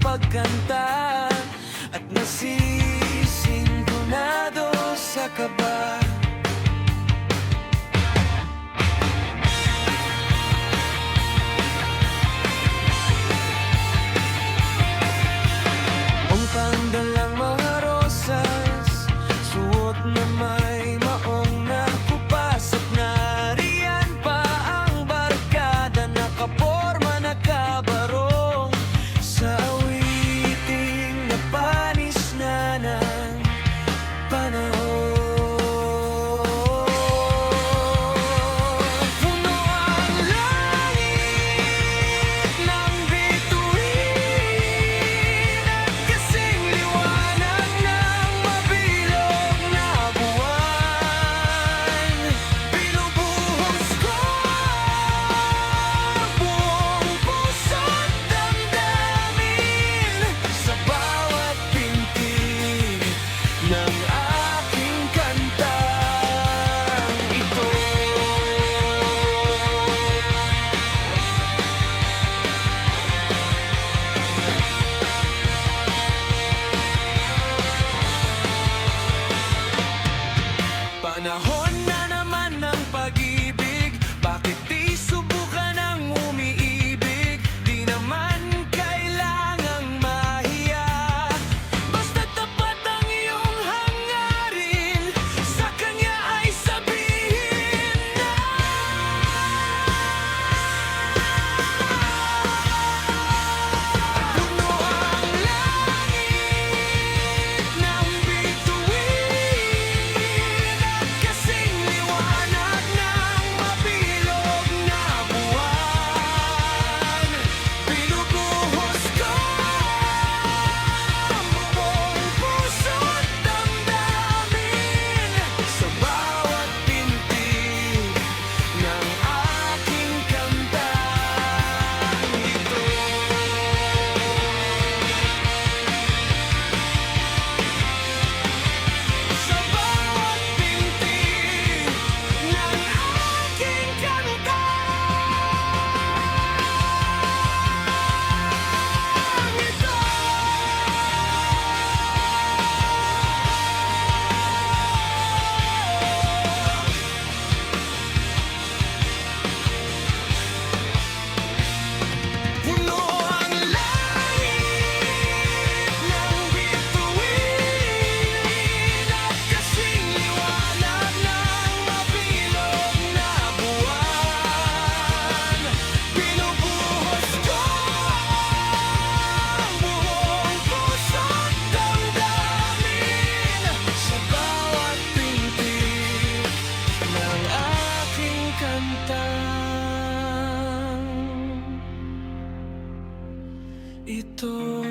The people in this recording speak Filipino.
pagkanta at nasisintonado sa kaba. Ang pandalang mga rosas, suot na may maong na kupas, at nariyan pa ang barkada, nakaporma na kabarong sa awiting na panis na ng panahon. Puno ang langit ng bituin at kasing liwanag ng mabilog na buwan. Binubuhos ko ang buong puso't damdamin sa bawat pintig ng aking kantang ito. Panahon na naman ng pag-ibig, bakit di subukan ang umiibig? Di naman kailangang mahiya, basta tapat ang iyong hangarin, sa kanya ay sabihin na. Puno ang langit ng bituin at kasing liwanag ng mabilog na buwan. Binubuhos ko ang buong puso't damdamin sa bawat pintig ng aking kantang ito. Sa bawat pintig ng aking kantang ito. Puno ang langit ng bituin at kasing liwanag ng mabilog na buwan. Binubuhos ko ang buong puso't damdamin sa bawat pintig ng aking kantang ito.